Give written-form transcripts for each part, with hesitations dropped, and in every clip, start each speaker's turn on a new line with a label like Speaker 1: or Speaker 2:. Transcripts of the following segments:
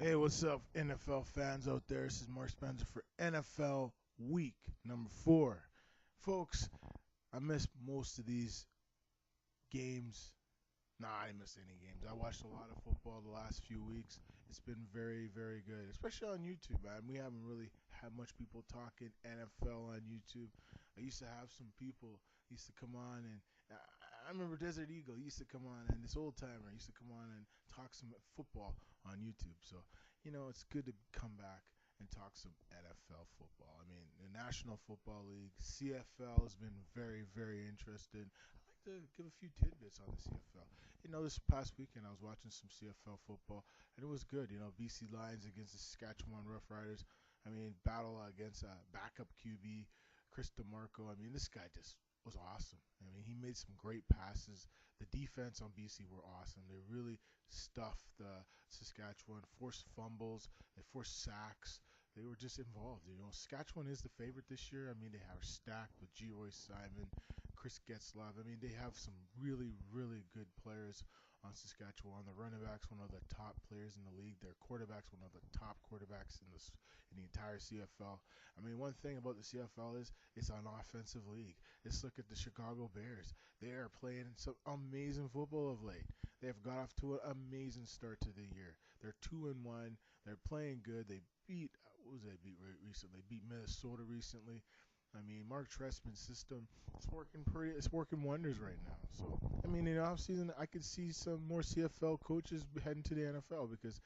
Speaker 1: Hey, what's up, NFL fans out there? This is Mark Spencer for NFL Week number 4. Folks, I missed most of these games. Nah, I didn't miss any games. I watched a lot of football the last few weeks. It's been very, very good, especially on YouTube, man. We haven't really had much people talking NFL on YouTube. I used to have some people used to come on, and I remember Desert Eagle used to come on, and this old timer used to come on and talk some football on YouTube. So, it's good to come back and talk some NFL football. I mean, the National Football League, CFL has been very, very interesting. I'd like to give a few tidbits on the CFL. This past weekend I was watching some CFL football, and it was good. BC Lions against the Saskatchewan Roughriders. I mean, battle against a backup QB, Chris DeMarco. I mean, this guy just was awesome. I mean, he made some great passes. The defense on BC were awesome. They really stuffed Saskatchewan, forced fumbles, they forced sacks. They were just involved. Saskatchewan is the favorite this year. I mean, they are stacked with G. Roy Simon, Chris Getzlav. I mean, they have some really, really good players on Saskatchewan. The running back's one of the top players in the league. Their quarterback's one of the top quarterbacks in the entire CFL. I mean, one thing about the CFL is it's an offensive league. Let's look at the Chicago Bears. They are playing some amazing football of late. They've got off to an amazing start to the year. They're 2-1. They're playing good. They beat what was they beat recently? They beat Minnesota recently. I mean, Mark Trestman's system is working wonders right now. So, I mean, in the offseason, I could see some more CFL coaches heading to the NFL because,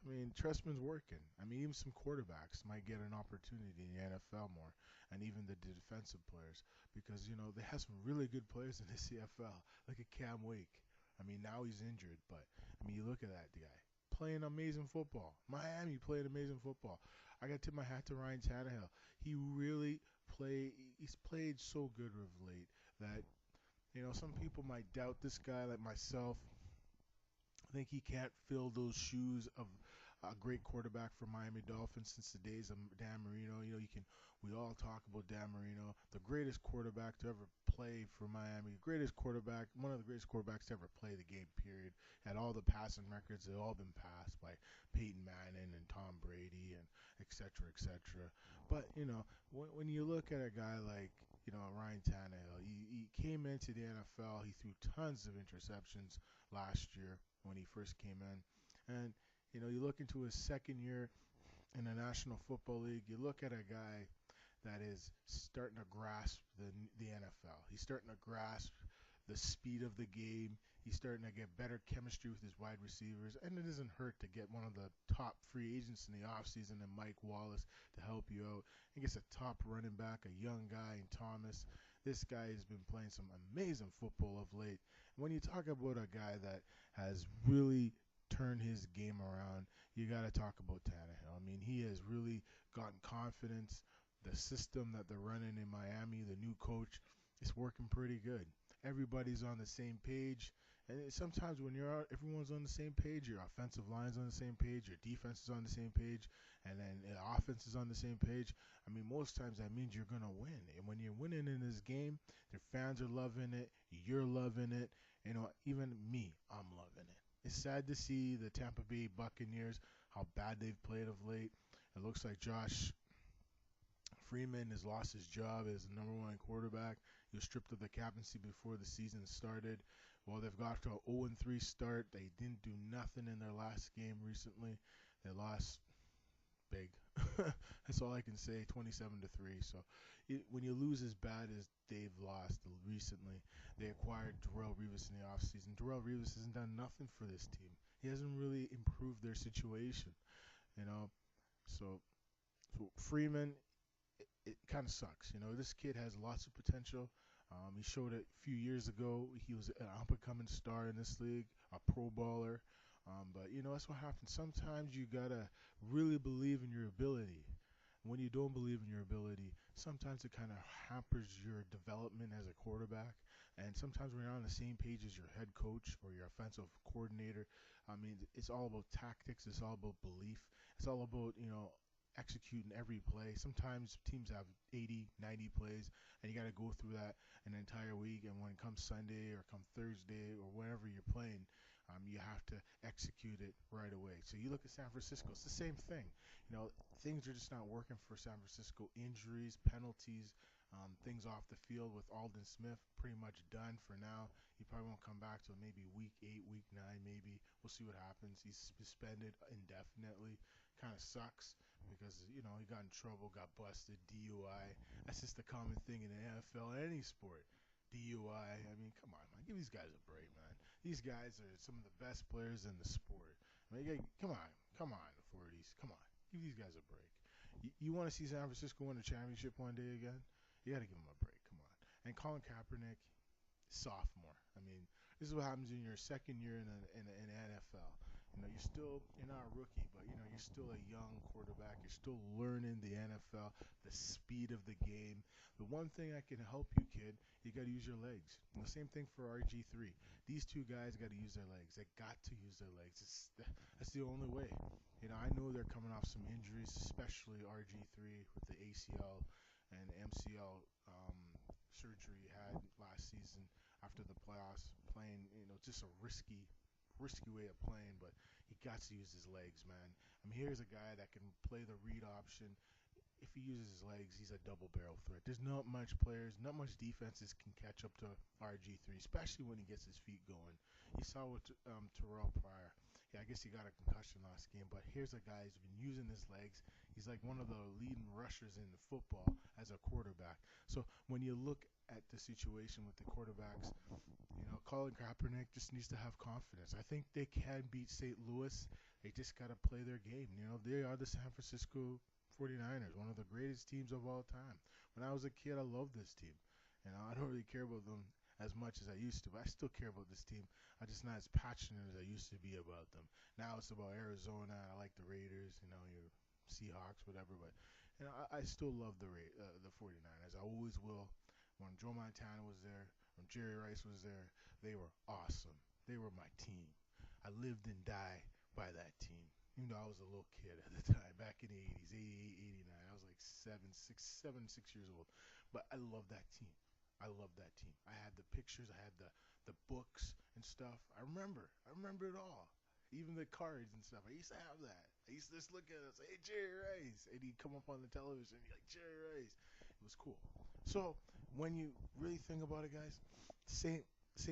Speaker 1: I mean, Trestman's working. I mean, even some quarterbacks might get an opportunity in the NFL more, and even the defensive players because, they have some really good players in the CFL, like a Cam Wake. I mean, now he's injured, but, I mean, you look at that guy playing amazing football. Miami played amazing football. I got to tip my hat to Ryan Tannehill. He really he's played so good of late that some people might doubt this guy like myself. I think he can't fill those shoes of a great quarterback for Miami Dolphins since the days of Dan Marino. We all talk about Dan Marino, the greatest quarterback to ever play for Miami, greatest quarterback, one of the greatest quarterbacks to ever play the game, period. Had all the passing records, they've all been passed by Peyton Manning and Tom Brady and et cetera, et cetera. But, when you look at a guy like, Ryan Tannehill, he came into the NFL, he threw tons of interceptions last year when he first came in. And, you look into his second year in the National Football League, you look at a guy that is starting to grasp the NFL. He's starting to grasp the speed of the game. He's starting to get better chemistry with his wide receivers. And it doesn't hurt to get one of the top free agents in the offseason and Mike Wallace to help you out. He gets a top running back, a young guy in Thomas. This guy has been playing some amazing football of late. And when you talk about a guy that has really turned his game around, you got to talk about Tannehill. I mean, he has really gotten confidence. The system that they're running in Miami, the new coach, is working pretty good. Everybody's on the same page. And sometimes when everyone's on the same page, your offensive line's on the same page, your defense is on the same page, and then the offense is on the same page. I mean, most times that means you're going to win. And when you're winning in this game, your fans are loving it, you're loving it. Even me, I'm loving it. It's sad to see the Tampa Bay Buccaneers, how bad they've played of late. It looks like Josh Freeman has lost his job as the number one quarterback. He was stripped of the captaincy before the season started. Well, they've got to an 0-3 start. They didn't do nothing in their last game recently. They lost big. That's all I can say, 27-3. So when you lose as bad as they've lost recently, they acquired Darrelle Revis in the offseason. Darrelle Revis hasn't done nothing for this team. He hasn't really improved their situation, So Freeman, it kind of sucks. This kid has lots of potential. He showed it a few years ago. He was an up-and-coming star in this league, a pro baller. But, that's what happens. Sometimes you got to really believe in your ability. When you don't believe in your ability, sometimes it kind of hampers your development as a quarterback. And sometimes when you're on the same page as your head coach or your offensive coordinator, I mean, it's all about tactics. It's all about belief. It's all about, executing every play. Sometimes teams have 80, 90 plays, and you got to go through that an entire week. And when it comes Sunday or come Thursday or whenever you're playing, You have to execute it right away. So you look at San Francisco, it's the same thing. Things are just not working for San Francisco. Injuries, penalties, things off the field with Aldon Smith pretty much done for now. He probably won't come back till maybe week 8, week 9, maybe. We'll see what happens. He's suspended indefinitely. Kind of sucks because he got in trouble, got busted, DUI. That's just a common thing in the NFL, any sport. DUI. I mean, come on, man. Give these guys a break, man. These guys are some of the best players in the sport. I mean, come on, authorities. Come on. Give these guys a break. You want to see San Francisco win a championship one day again? You got to give them a break. Come on. And Colin Kaepernick, sophomore. I mean, this is what happens in your second year in the NFL. You're not a rookie, but you're still a young quarterback. You're still learning the NFL, the speed of the game. The one thing that can help you, kid, you got to use your legs. And the same thing for RG3. These two guys got to use their legs. They got to use their legs. That's the only way. I know they're coming off some injuries, especially RG3 with the ACL and MCL surgery he had last season after the playoffs, playing, just a risky way of playing, but he got to use his legs, man. I mean, here's a guy that can play the read option. If he uses his legs, he's a double barrel threat. There's not much defenses can catch up to RG3, especially when he gets his feet going. You saw with Terrell Pryor. Yeah, I guess he got a concussion last game, but here's a guy who's been using his legs. He's like one of the leading rushers in the football as a quarterback. So when you look at the situation with the quarterbacks, Colin Kaepernick just needs to have confidence. I think they can beat St. Louis. They just got to play their game. They are the San Francisco 49ers, one of the greatest teams of all time. When I was a kid, I loved this team. I don't really care about them as much as I used to, but I still care about this team. I'm just not as passionate as I used to be about them. Now it's about Arizona. I like the Raiders, your Seahawks, whatever. But I still love the 49ers. I always will. When Joe Montana was there, when Jerry Rice was there, they were awesome. They were my team. I lived and died by that team. Even though I was a little kid at the time, back in the 80s, 88, 89. I was like 6 years old. But I love that team. I love that team. I had the pictures. I had the books and stuff. I remember it all. Even the cards and stuff. I used to have that. I used to just look at it and say, hey, Jerry Rice. And he'd come up on the television and be like, Jerry Rice. It was cool. So when you really think about it, guys, St.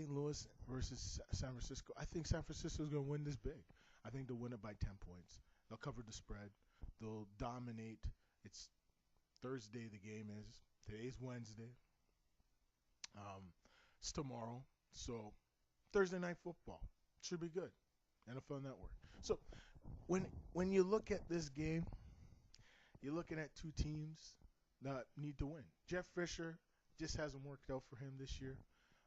Speaker 1: Louis versus San Francisco, I think San Francisco is going to win this big. I think they'll win it by 10 points. They'll cover the spread. They'll dominate. It's Thursday the game is. Today's Wednesday. It's tomorrow. So Thursday night football should be good. NFL Network. So when you look at this game, you're looking at two teams that need to win. Jeff Fisher just hasn't worked out for him this year.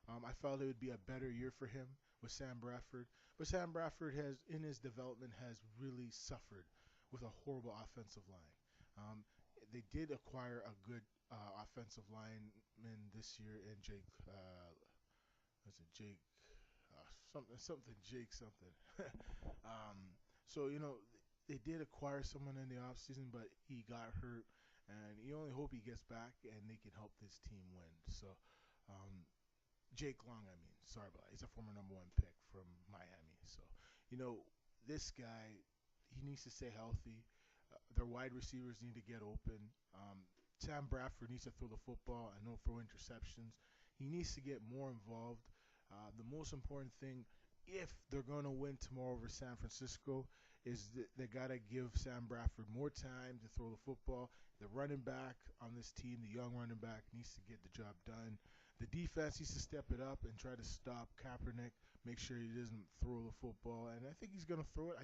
Speaker 1: I felt it would be a better year for him with Sam Bradford. But Sam Bradford in his development, has really suffered with a horrible offensive line. They did acquire a good offensive lineman this year in Jake. Was it Jake? Jake something. So they did acquire someone in the offseason, but he got hurt, and you only hope he gets back and they can help this team win. So Jake Long, sorry about that. He's a former number 1 pick from Miami. So this guy, he needs to stay healthy. Their wide receivers need to get open. Sam Bradford needs to throw the football and don't throw interceptions. He needs to get more involved. The most important thing, if they're going to win tomorrow over San Francisco, is that they got to give Sam Bradford more time to throw the football. The running back on this team, the young running back, needs to get the job done. The defense needs to step it up and try to stop Kaepernick, make sure he doesn't throw the football. And I think he's going to throw it. I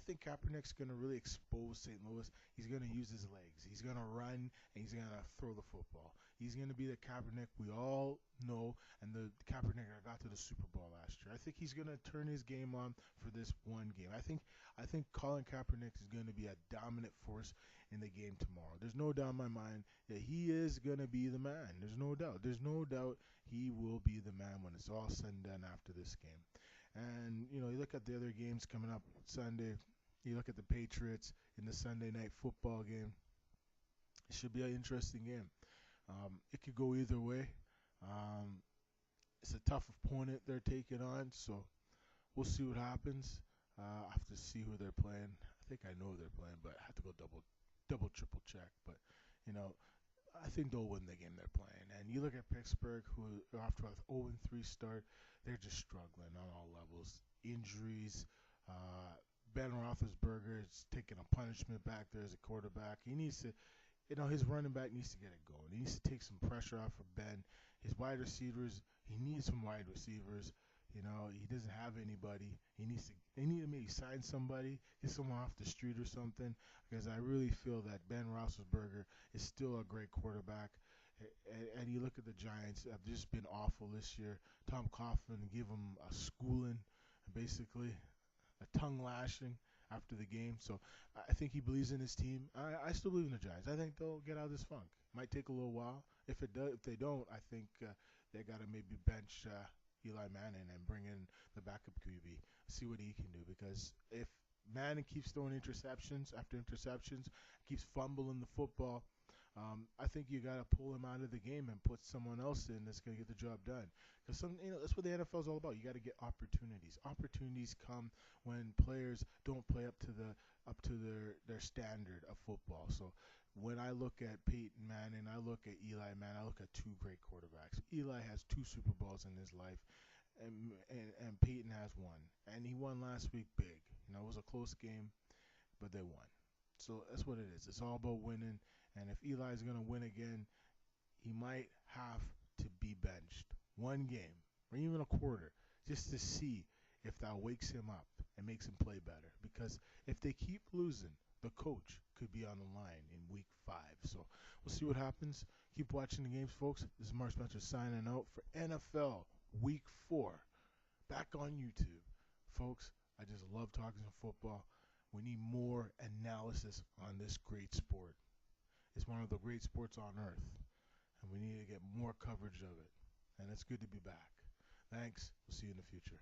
Speaker 1: think Kaepernick's going to really expose St. Louis. He's going to use his legs. He's going to run, and he's going to throw the football. He's going to be the Kaepernick we all know, and the Kaepernick that got to the Super Bowl last year. I think he's going to turn his game on for this one game. I think Colin Kaepernick is going to be a dominant force in the game tomorrow. There's no doubt in my mind that he is going to be the man. There's no doubt. There's no doubt he will be the man when it's all said and done after this game. And, you look at the other games coming up Sunday. You look at the Patriots in the Sunday night football game. It should be an interesting game. It could go either way. It's a tough opponent they're taking on, so we'll see what happens. I have to see who they're playing. I think I know who they're playing, but I have to go double, triple check. But you know, I think they'll win the game they're playing. And you look at Pittsburgh, who after an 0-3 start, they're just struggling on all levels. Injuries. Ben Roethlisberger is taking a punishment back there as a quarterback. He needs to, his running back needs to get it going. He needs to take some pressure off of Ben. His wide receivers, he needs some wide receivers. He doesn't have anybody. They need to maybe sign somebody, get someone off the street or something, because I really feel that Ben Roethlisberger is still a great quarterback. And you look at the Giants, have just been awful this year. Tom Coughlin give them a schooling, basically a tongue lashing after the game. So I think he believes in his team. I still believe in the Giants. I think they'll get out of this funk. Might take a little while. If they don't, I think they got to maybe bench Eli Manning and bring in the backup QB, see what he can do. Because if Manning keeps throwing interceptions after interceptions, keeps fumbling the football, I think you got to pull him out of the game and put someone else in that's going to get the job done. Because that's what the NFL is all about. You got to get opportunities. Opportunities come when players don't play up to their standard of football. So when I look at Peyton Manning, I look at Eli Manning, I look at two great quarterbacks. Eli has two Super Bowls in his life, and Peyton has one, and he won last week big. It was a close game, but they won. So that's what it is. It's all about winning. And if Eli's going to win again, he might have to be benched one game or even a quarter just to see if that wakes him up and makes him play better. Because if they keep losing, the coach could be on the line in week 5. So we'll see what happens. Keep watching the games, folks. This is Mark Spencer signing out for NFL Week 4 back on YouTube. Folks, I just love talking football. We need more analysis on this great sport. It's one of the great sports on earth, and we need to get more coverage of it. And it's good to be back. Thanks. We'll see you in the future.